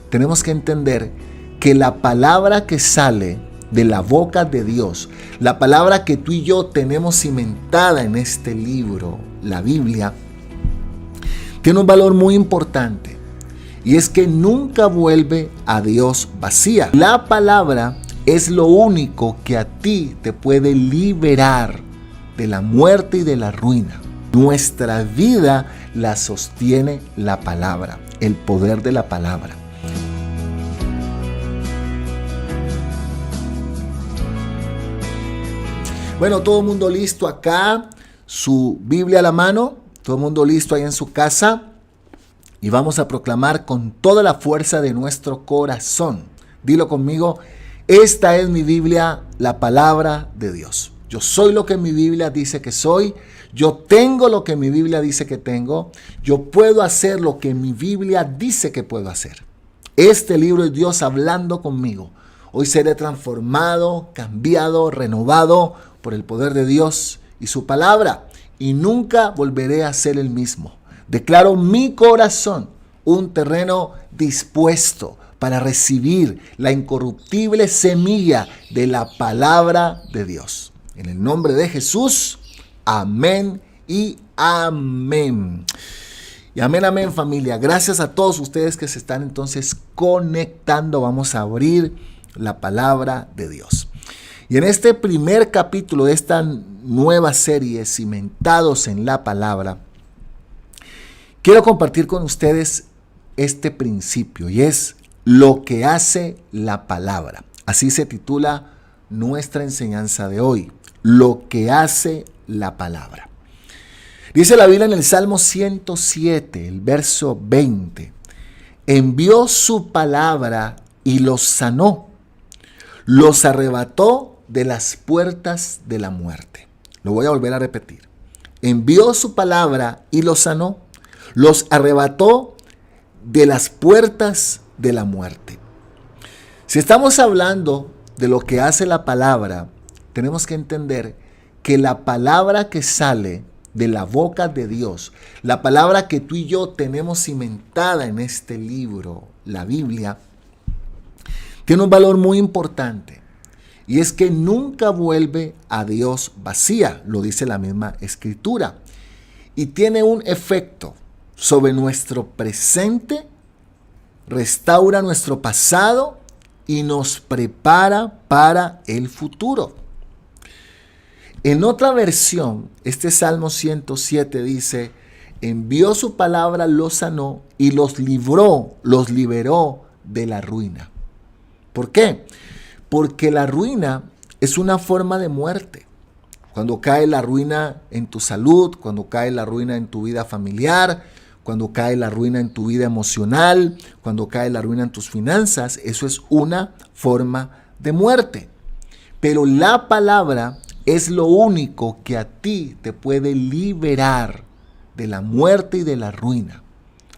tenemos que entender que la palabra que sale de la boca de Dios, la palabra que tú y yo tenemos cimentada en este libro, la Biblia, tiene un valor muy importante, y es que nunca vuelve a Dios vacía. La palabra es lo único que a ti te puede liberar de la muerte y de la ruina. Nuestra vida la sostiene la palabra, el poder de la palabra. Bueno, todo el mundo listo acá, su Biblia a la mano, todo el mundo listo ahí en su casa, y vamos a proclamar con toda la fuerza de nuestro corazón. Dilo conmigo: esta es mi Biblia, la palabra de Dios. Yo soy lo que mi Biblia dice que soy, yo tengo lo que mi Biblia dice que tengo, yo puedo hacer lo que mi Biblia dice que puedo hacer. Este libro es Dios hablando conmigo. Hoy seré transformado, cambiado, renovado por el poder de Dios y su palabra, y nunca volveré a ser el mismo. Declaro mi corazón un terreno dispuesto para recibir la incorruptible semilla de la palabra de Dios. En el nombre de Jesús, amén y amén. Y amén, amén, familia. Gracias a todos ustedes que se están entonces conectando. Vamos a abrir la palabra de Dios. Y en este primer capítulo de esta nueva serie, Cimentados en la Palabra, quiero compartir con ustedes este principio, y es lo que hace la palabra. Así se titula nuestra enseñanza de hoy, lo que hace la palabra. Dice la Biblia en el Salmo 107, el verso 20, envió su palabra y los sanó, los arrebató de las puertas de la muerte. Lo voy a volver a repetir. Envió su palabra y los sanó, los arrebató de las puertas de la muerte. Si estamos hablando de lo que hace la palabra, tenemos que entender que la palabra que sale de la boca de Dios, la palabra que tú y yo tenemos cimentada en este libro, la Biblia, tiene un valor muy importante, y es que nunca vuelve a Dios vacía, lo dice la misma Escritura, y tiene un efecto sobre nuestro presente, restaura nuestro pasado y nos prepara para el futuro. En otra versión, este Salmo 107 dice, envió su palabra, los sanó y los libró, los liberó de la ruina. ¿Por qué? Porque la ruina es una forma de muerte. Cuando cae la ruina en tu salud, cuando cae la ruina en tu vida familiar, cuando cae la ruina en tu vida emocional, cuando cae la ruina en tus finanzas, eso es una forma de muerte. Pero la palabra es lo único que a ti te puede liberar de la muerte y de la ruina.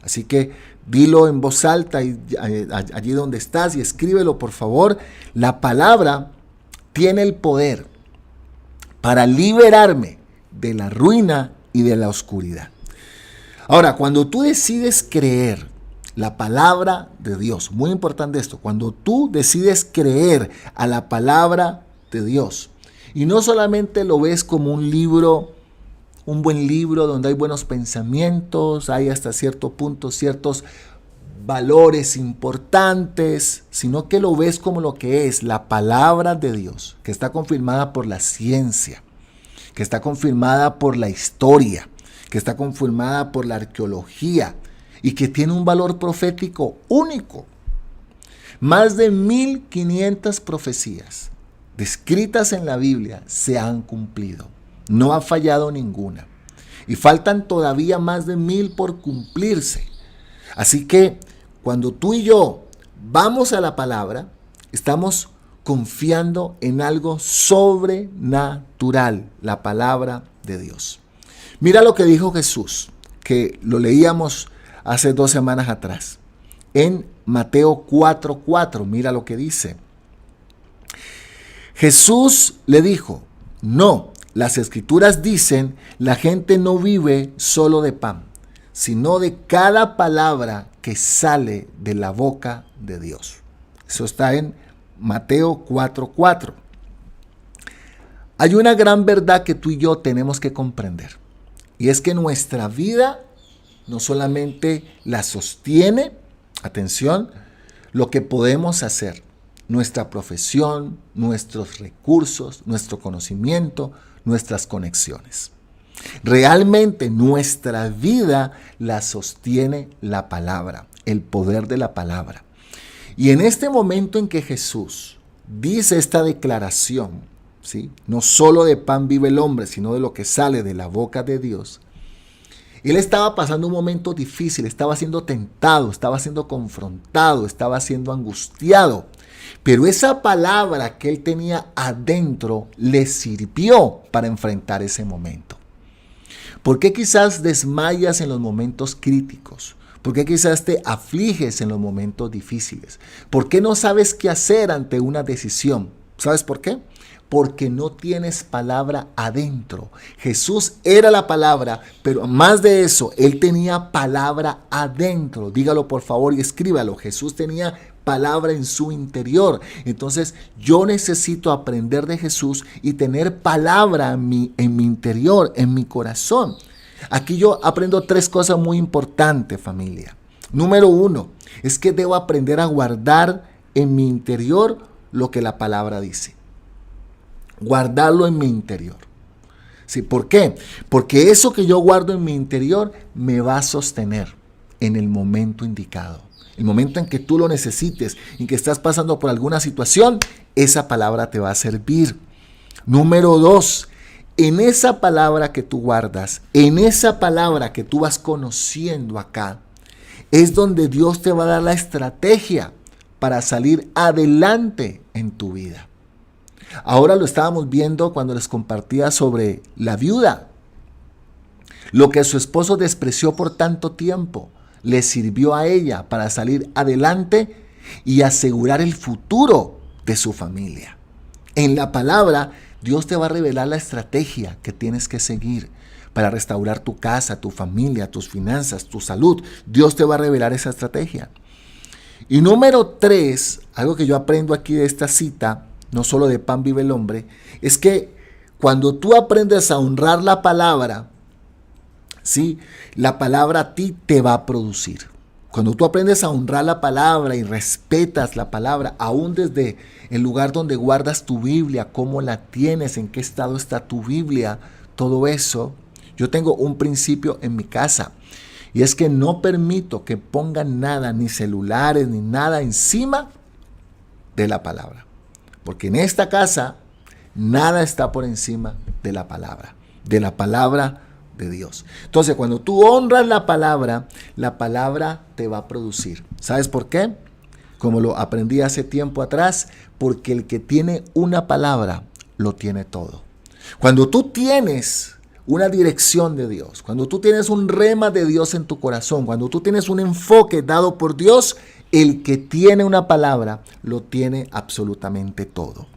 Así que dilo en voz alta allí donde estás, y escríbelo, por favor. La palabra tiene el poder para liberarme de la ruina y de la oscuridad. Ahora, cuando tú decides creer la palabra de Dios, muy importante esto, cuando tú decides creer a la palabra de Dios, y no solamente lo ves como un libro, un buen libro donde hay buenos pensamientos, hay hasta cierto punto ciertos valores importantes, sino que lo ves como lo que es la palabra de Dios, que está confirmada por la ciencia, que está confirmada por la historia, que está confirmada por la arqueología y que tiene un valor profético único. Más de 1500 profecías descritas en la Biblia se han cumplido. No ha fallado ninguna. Y faltan todavía más de 1000 por cumplirse. Así que cuando tú y yo vamos a la palabra, estamos confiando en algo sobrenatural, la palabra de Dios. Mira lo que dijo Jesús, que lo leíamos hace 2 semanas atrás. En Mateo 4:4, mira lo que dice. Jesús le dijo, no, las Escrituras dicen, la gente no vive solo de pan, sino de cada palabra que sale de la boca de Dios. Eso está en Mateo 4:4. Hay una gran verdad que tú y yo tenemos que comprender. Y es que nuestra vida no solamente la sostiene, atención, lo que podemos hacer, nuestra profesión, nuestros recursos, nuestro conocimiento, nuestras conexiones. Realmente nuestra vida la sostiene la palabra, el poder de la palabra. Y en este momento en que Jesús dice esta declaración, ¿sí?, no solo de pan vive el hombre, sino de lo que sale de la boca de Dios, él estaba pasando un momento difícil, estaba siendo tentado, estaba siendo confrontado, estaba siendo angustiado. Pero esa palabra que él tenía adentro le sirvió para enfrentar ese momento. ¿Por qué quizás desmayas en los momentos críticos? ¿Por qué quizás te afliges en los momentos difíciles? ¿Por qué no sabes qué hacer ante una decisión? ¿Sabes por qué? Porque no tienes palabra adentro. Jesús era la palabra, pero más de eso, él tenía palabra adentro. Dígalo por favor y escríbalo. Jesús tenía palabra en su interior. Entonces yo necesito aprender de Jesús y tener palabra en mi interior, en mi corazón. Aquí yo aprendo 3 cosas muy importantes, familia. Número 1, es que debo aprender a guardar en mi interior lo que la palabra dice. Guardarlo en mi interior. ¿Sí? ¿Por qué? Porque eso que yo guardo en mi interior me va a sostener en el momento indicado. El momento en que tú lo necesites, en que estás pasando por alguna situación, esa palabra te va a servir. Número 2, en esa palabra que tú guardas, en esa palabra que tú vas conociendo acá, es donde Dios te va a dar la estrategia para salir adelante en tu vida. Ahora lo estábamos viendo cuando les compartía sobre la viuda. Lo que su esposo despreció por tanto tiempo, le sirvió a ella para salir adelante y asegurar el futuro de su familia. En la palabra, Dios te va a revelar la estrategia que tienes que seguir para restaurar tu casa, tu familia, tus finanzas, tu salud. Dios te va a revelar esa estrategia. Y número 3, algo que yo aprendo aquí de esta cita, no solo de pan vive el hombre, es que cuando tú aprendes a honrar la palabra, ¿sí?, la palabra a ti te va a producir. Cuando tú aprendes a honrar la palabra y respetas la palabra, aún desde el lugar donde guardas tu Biblia, cómo la tienes, en qué estado está tu Biblia, todo eso, yo tengo un principio en mi casa. Y es que no permito que pongan nada, ni celulares, ni nada encima de la palabra. Porque en esta casa nada está por encima de la palabra de Dios. Entonces, cuando tú honras la palabra te va a producir. ¿Sabes por qué? Como lo aprendí hace tiempo atrás, porque el que tiene una palabra lo tiene todo. Cuando tú tienes una dirección de Dios, cuando tú tienes un rema de Dios en tu corazón, cuando tú tienes un enfoque dado por Dios, el que tiene una palabra lo tiene absolutamente todo.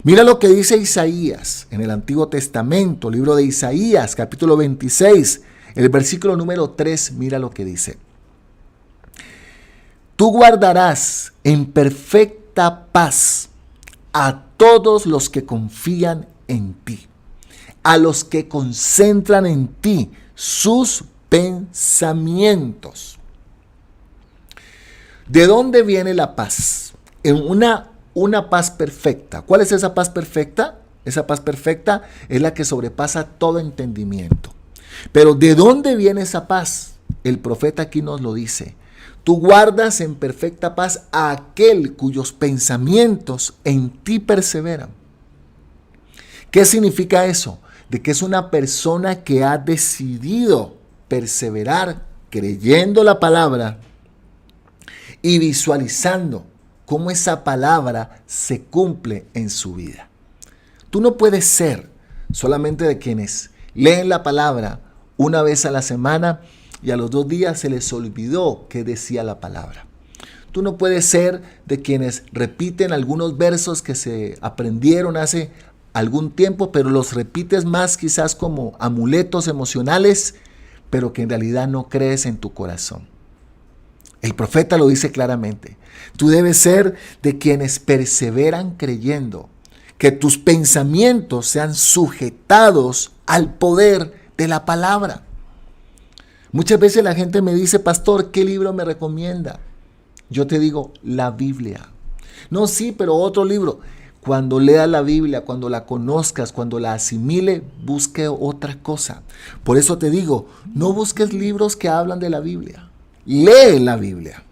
Mira lo que dice Isaías en el Antiguo Testamento, libro de Isaías, capítulo 26, el versículo número 3, mira lo que dice. Tú guardarás en perfecta paz a todos los que confían en ti, a los que concentran en ti sus pensamientos. ¿De dónde viene la paz? En una paz perfecta. ¿Cuál es esa paz perfecta? Esa paz perfecta es la que sobrepasa todo entendimiento. Pero ¿de dónde viene esa paz? El profeta aquí nos lo dice. Tú guardas en perfecta paz a aquel cuyos pensamientos en ti perseveran. ¿Qué significa eso? De que es una persona que ha decidido perseverar creyendo la palabra y visualizando cómo esa palabra se cumple en su vida. Tú no puedes ser solamente de quienes leen la palabra una vez a la semana y a los 2 días se les olvidó qué decía la palabra. Tú no puedes ser de quienes repiten algunos versos que se aprendieron hace algún tiempo, pero los repites más quizás como amuletos emocionales, pero que en realidad no crees en tu corazón. El profeta lo dice claramente. Tú debes ser de quienes perseveran creyendo, que tus pensamientos sean sujetados al poder de la palabra. Muchas veces la gente me dice, pastor, ¿qué libro me recomienda? Yo te digo, la Biblia. No, sí, pero otro libro. Cuando leas la Biblia, cuando la conozcas, cuando la asimile, busque otra cosa. Por eso te digo, no busques libros que hablan de la Biblia. Lee la Biblia.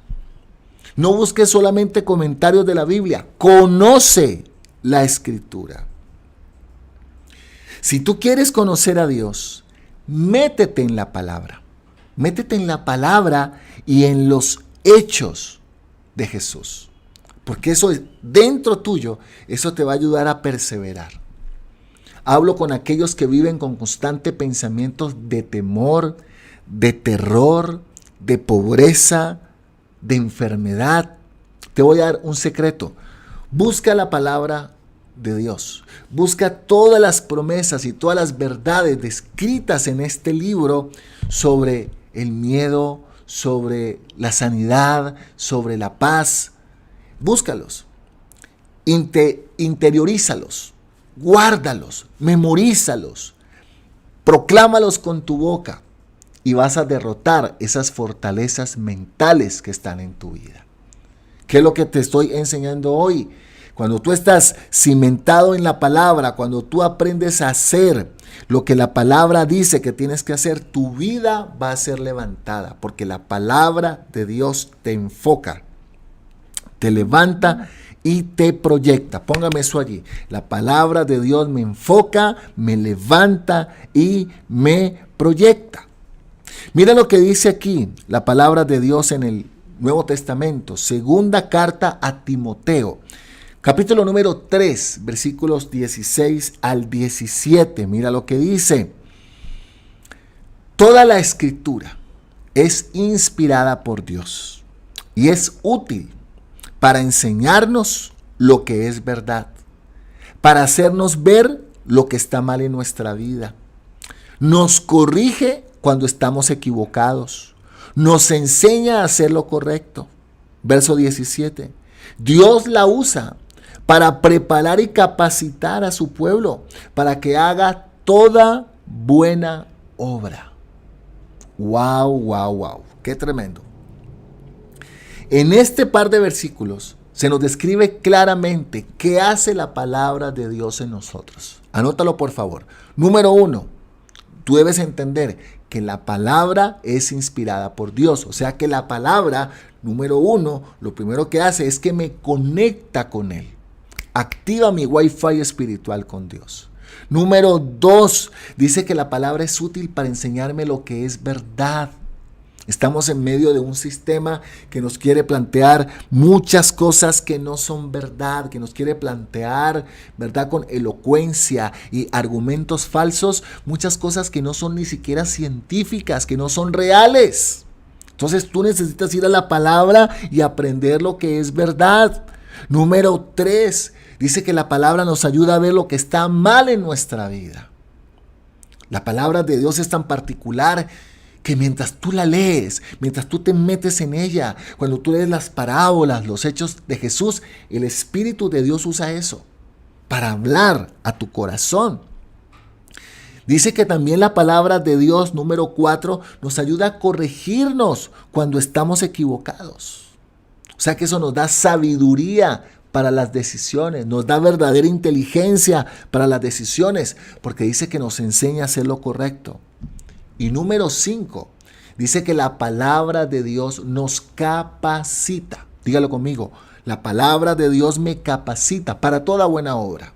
No busques solamente comentarios de la Biblia. Conoce la Escritura. Si tú quieres conocer a Dios, métete en la palabra. Métete en la palabra y en los hechos de Jesús. Porque eso es dentro tuyo, eso te va a ayudar a perseverar. Hablo con aquellos que viven con constante pensamientos de temor, de terror, de pobreza, de enfermedad. Te voy a dar un secreto. Busca la palabra de Dios. Busca todas las promesas y todas las verdades descritas en este libro sobre el miedo, sobre la sanidad, sobre la paz. Búscalos, interiorízalos, guárdalos, memorízalos, proclámalos con tu boca y vas a derrotar esas fortalezas mentales que están en tu vida. ¿Qué es lo que te estoy enseñando hoy? Cuando tú estás cimentado en la palabra, cuando tú aprendes a hacer lo que la palabra dice que tienes que hacer, tu vida va a ser levantada, porque la palabra de Dios te enfoca, te levanta y te proyecta. Póngame eso allí. La palabra de Dios me enfoca, me levanta y me proyecta. Mira lo que dice aquí la palabra de Dios en el Nuevo Testamento. Segunda carta a Timoteo. Capítulo número 3, versículos 16 al 17. Mira lo que dice. Toda la escritura es inspirada por Dios y es útil para enseñarnos lo que es verdad, para hacernos ver lo que está mal en nuestra vida. Nos corrige cuando estamos equivocados. Nos enseña a hacer lo correcto. Verso 17. Dios la usa para preparar y capacitar a su pueblo, para que haga toda buena obra. Wow, wow, wow. Qué tremendo. En este par de versículos se nos describe claramente qué hace la palabra de Dios en nosotros. Anótalo por favor. Número 1, tú debes entender que la palabra es inspirada por Dios. O sea que la palabra, número 1, lo primero que hace es que me conecta con Él. Activa mi Wi-Fi espiritual con Dios. Número 2, dice que la palabra es útil para enseñarme lo que es verdad. Estamos en medio de un sistema que nos quiere plantear muchas cosas que no son verdad, que nos quiere plantear, ¿verdad?, con elocuencia y argumentos falsos, muchas cosas que no son ni siquiera científicas, que no son reales. Entonces tú necesitas ir a la palabra y aprender lo que es verdad. Número 3, dice que la palabra nos ayuda a ver lo que está mal en nuestra vida. La palabra de Dios es tan particular que mientras tú la lees, mientras tú te metes en ella, cuando tú lees las parábolas, los hechos de Jesús, el Espíritu de Dios usa eso para hablar a tu corazón. Dice que también la palabra de Dios, número 4, nos ayuda a corregirnos cuando estamos equivocados. O sea que eso nos da sabiduría para las decisiones, nos da verdadera inteligencia para las decisiones, porque dice que nos enseña a hacer lo correcto. Y número 5, dice que la palabra de Dios nos capacita. Dígalo conmigo, la palabra de Dios me capacita para toda buena obra.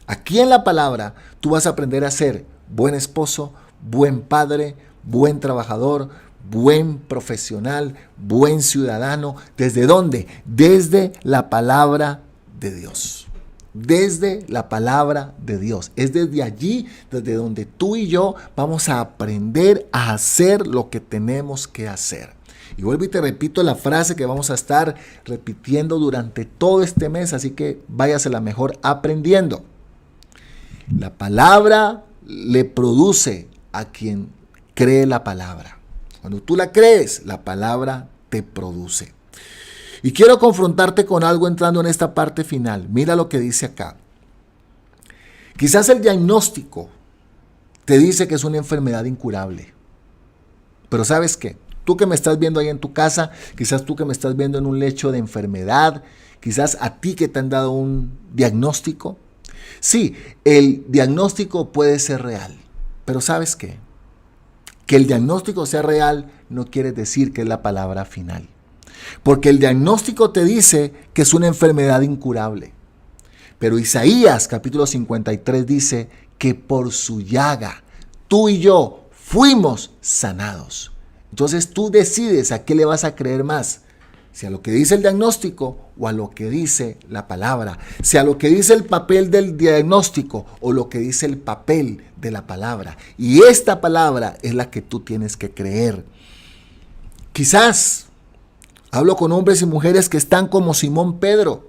Aquí en la palabra tú vas a aprender a ser buen esposo, buen padre, buen trabajador, buen profesional, buen ciudadano. ¿Desde dónde? Desde la palabra de Dios. Desde la palabra de Dios. Es desde allí, desde donde tú y yo vamos a aprender a hacer lo que tenemos que hacer. Y vuelvo y te repito la frase que vamos a estar repitiendo durante todo este mes, así que váyasela mejor aprendiendo. La palabra le produce a quien cree la palabra. Cuando tú la crees, la palabra te produce. Y quiero confrontarte con algo entrando en esta parte final. Mira lo que dice acá. Quizás el diagnóstico te dice que es una enfermedad incurable. Pero ¿sabes qué? Tú que me estás viendo ahí en tu casa, quizás tú que me estás viendo en un lecho de enfermedad, quizás a ti que te han dado un diagnóstico. Sí, el diagnóstico puede ser real, pero ¿sabes qué? Que el diagnóstico sea real no quiere decir que es la palabra final. Porque el diagnóstico te dice que es una enfermedad incurable. Pero Isaías capítulo 53 dice que por su llaga tú y yo fuimos sanados. Entonces tú decides a qué le vas a creer más. Si a lo que dice el diagnóstico o a lo que dice la palabra. Si a lo que dice el papel del diagnóstico o lo que dice el papel de la palabra. Y esta palabra es la que tú tienes que creer. Quizás hablo con hombres y mujeres que están como Simón Pedro.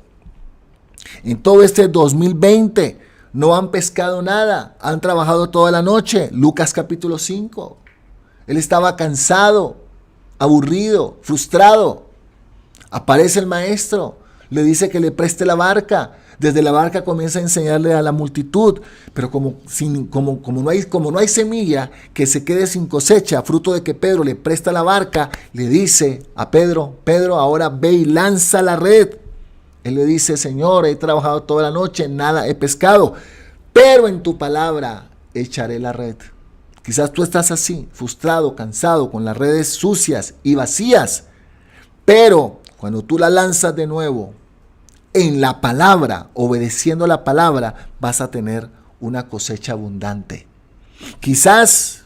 En todo este 2020 no han pescado nada. Han trabajado toda la noche. Lucas capítulo 5. Él estaba cansado, aburrido, frustrado. Aparece el maestro, le dice que le preste la barca. Desde la barca comienza a enseñarle a la multitud, pero como no hay semilla que se quede sin cosecha, fruto de que Pedro le presta la barca, le dice a Pedro, Pedro, ahora ve y lanza la red. Él le dice, Señor, he trabajado toda la noche, nada he pescado, pero en tu palabra echaré la red. Quizás tú estás así, frustrado, cansado, con las redes sucias y vacías, pero cuando tú la lanzas de nuevo en la palabra, obedeciendo la palabra, vas a tener una cosecha abundante. Quizás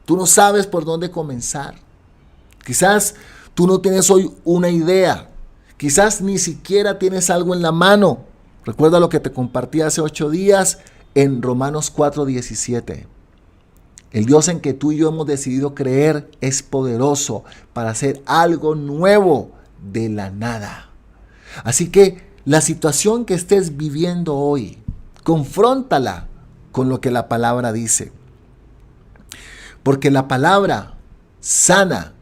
tú no sabes por dónde comenzar. Quizás tú no tienes hoy una idea. Quizás ni siquiera tienes algo en la mano. Recuerda lo que te compartí hace 8 días en Romanos 4:17. El Dios en que tú y yo hemos decidido creer es poderoso para hacer algo nuevo de la nada. Así que la situación que estés viviendo hoy, confróntala con lo que la palabra dice. Porque la palabra sana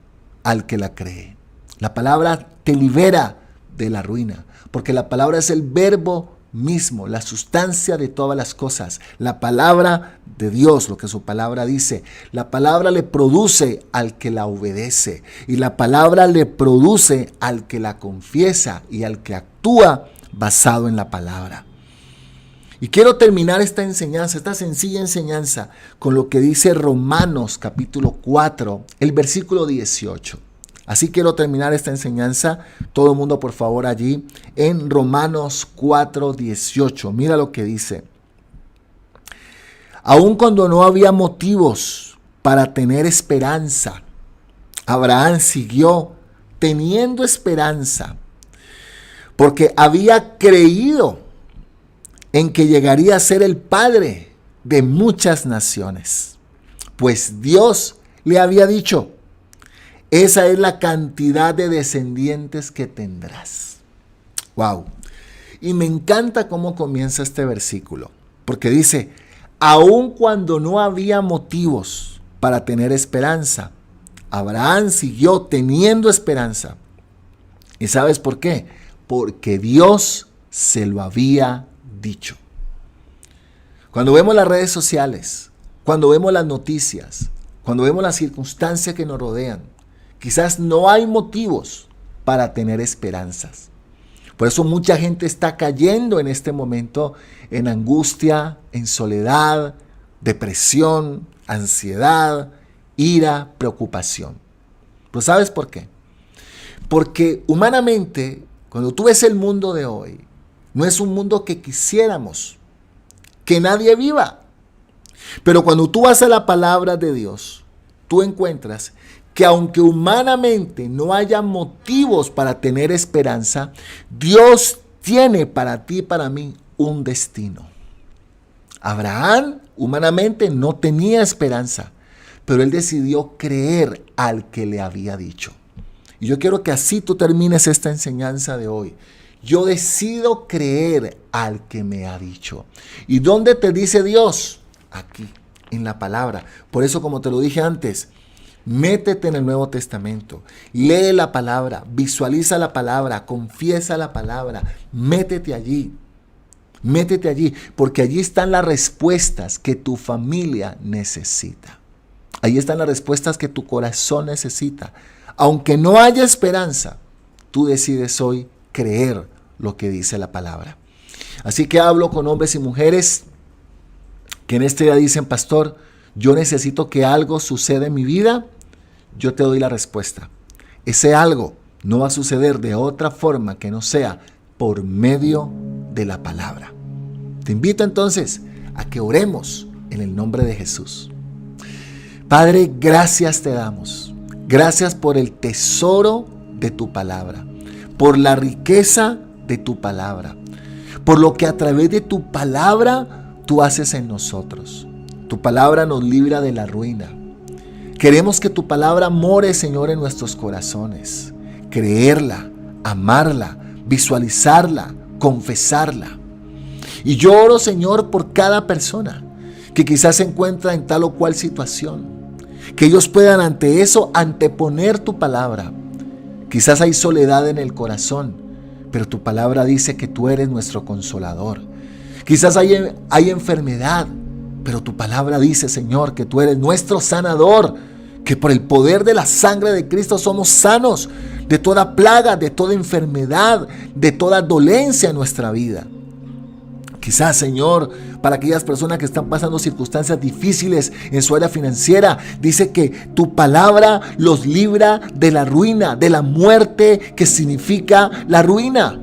al que la cree. La palabra te libera de la ruina. Porque la palabra es el verbo mismo, la sustancia de todas las cosas. La palabra de Dios, lo que su palabra dice. La palabra le produce al que la obedece. Y la palabra le produce al que la confiesa y al que actúa basado en la palabra. Y quiero terminar esta enseñanza, esta sencilla enseñanza, con lo que dice Romanos capítulo 4, el versículo 18. Así quiero terminar esta enseñanza. Todo el mundo, por favor, allí en Romanos 4:18. Mira lo que dice. Aun cuando no había motivos para tener esperanza, Abraham siguió teniendo esperanza, porque había creído en que llegaría a ser el padre de muchas naciones. Pues Dios le había dicho, esa es la cantidad de descendientes que tendrás. Wow. Y me encanta cómo comienza este versículo. Porque dice, aun cuando no había motivos para tener esperanza, Abraham siguió teniendo esperanza. ¿Y sabes por qué? Porque Dios se lo había dicho. Cuando vemos las redes sociales, cuando vemos las noticias, cuando vemos las circunstancias que nos rodean, quizás no hay motivos para tener esperanzas. Por eso mucha gente está cayendo en este momento en angustia, en soledad, depresión, ansiedad, ira, preocupación. ¿Pero sabes por qué? Porque humanamente, cuando tú ves el mundo de hoy, no es un mundo que quisiéramos que nadie viva. Pero cuando tú vas a la palabra de Dios, tú encuentras que aunque humanamente no haya motivos para tener esperanza, Dios tiene para ti y para mí un destino. Abraham humanamente no tenía esperanza, pero él decidió creer al que le había dicho. Y yo quiero que así tú termines esta enseñanza de hoy. Yo decido creer al que me ha dicho. ¿Y dónde te dice Dios? Aquí, en la palabra. Por eso, como te lo dije antes, Métete en el Nuevo Testamento, lee la palabra, visualiza la palabra, confiesa la palabra, métete allí, porque allí están las respuestas que tu familia necesita. Ahí están las respuestas que tu corazón necesita. Aunque no haya esperanza, tú decides hoy creer lo que dice la palabra. Así que hablo con hombres y mujeres que en este día dicen: pastor, yo necesito que algo suceda en mi vida. Yo te doy la respuesta. Ese algo no va a suceder de otra forma que no sea por medio de la palabra. Te invito entonces a que oremos en el nombre de Jesús. Padre, gracias te damos. Gracias por el tesoro de tu palabra, por la riqueza de tu palabra, por lo que a través de tu palabra tú haces en nosotros. Tu palabra nos libra de la ruina. Queremos que tu palabra more, Señor, en nuestros corazones. Creerla, amarla, visualizarla, confesarla. Y yo oro, Señor, por cada persona que quizás se encuentra en tal o cual situación. Que ellos puedan ante eso anteponer tu palabra. Quizás hay soledad en el corazón, pero tu palabra dice que tú eres nuestro consolador. Quizás hay enfermedad, pero tu palabra dice, Señor, que tú eres nuestro sanador, que por el poder de la sangre de Cristo somos sanos de toda plaga, de toda enfermedad, de toda dolencia en nuestra vida. Quizás, Señor, para aquellas personas que están pasando circunstancias difíciles en su área financiera, dice que tu palabra los libra de la ruina, de la muerte que significa la ruina.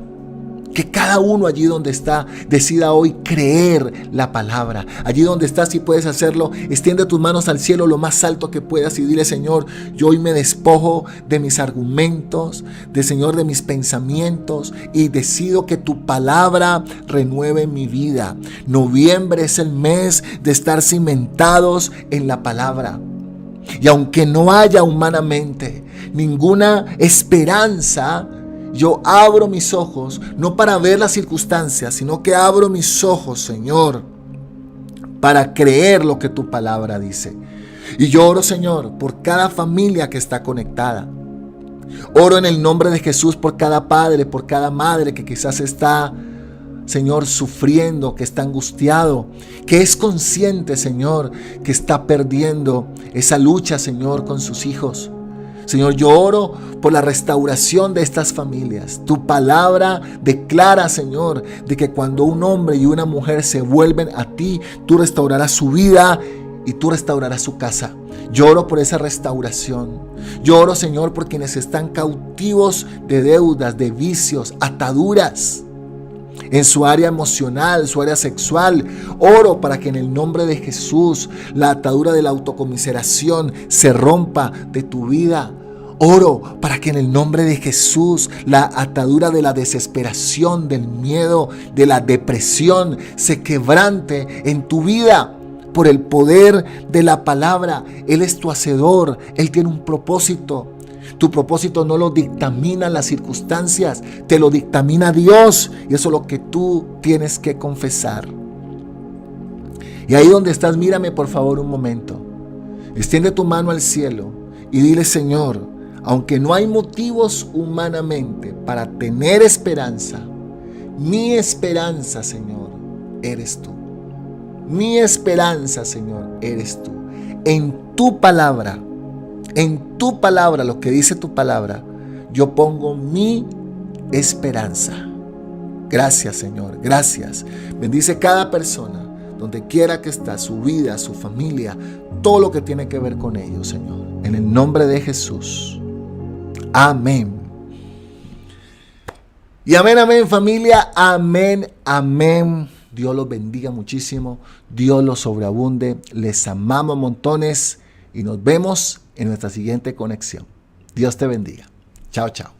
Que cada uno allí donde está decida hoy creer la palabra. Allí donde estás, si puedes hacerlo, extiende tus manos al cielo lo más alto que puedas y dile: Señor, yo hoy me despojo de mis argumentos, de mis pensamientos, y decido que tu palabra renueve mi vida. Noviembre es el mes de estar cimentados en la palabra. Y aunque no haya humanamente ninguna esperanza, yo abro mis ojos, no para ver las circunstancias, sino que abro mis ojos, Señor, para creer lo que tu palabra dice. Y yo oro, Señor, por cada familia que está conectada. Oro en el nombre de Jesús por cada padre, por cada madre que quizás está, Señor, sufriendo, que está angustiado, que es consciente, Señor, que está perdiendo esa lucha, Señor, con sus hijos. Señor, yo oro por la restauración de estas familias. Tu palabra declara, Señor, de que cuando un hombre y una mujer se vuelven a ti, tú restaurarás su vida y tú restaurarás su casa. Yo oro por esa restauración. Yo oro, Señor, por quienes están cautivos de deudas, de vicios, ataduras en su área emocional, su área sexual. Oro para que en el nombre de Jesús la atadura de la autocomiseración se rompa de tu vida. Oro para que en el nombre de Jesús la atadura de la desesperación, del miedo, de la depresión se quebrante en tu vida por el poder de la palabra. Él es tu hacedor, Él tiene un propósito. Tu propósito no lo dictaminan las circunstancias, te lo dictamina Dios, y eso es lo que tú tienes que confesar. Y ahí donde estás, mírame por favor un momento. Extiende tu mano al cielo y dile: Señor, aunque no hay motivos humanamente para tener esperanza, mi esperanza, Señor, eres tú. Mi esperanza, Señor, eres tú. En tu palabra, lo que dice tu palabra, yo pongo mi esperanza. Gracias, Señor, gracias. Bendice cada persona, donde quiera que está, su vida, su familia, todo lo que tiene que ver con ellos, Señor. En el nombre de Jesús. Amén. Y amén, amén, familia. Amén, amén. Dios los bendiga muchísimo. Dios los sobreabunde. Les amamos montones y nos vemos en nuestra siguiente conexión. Dios te bendiga. Chao, chao.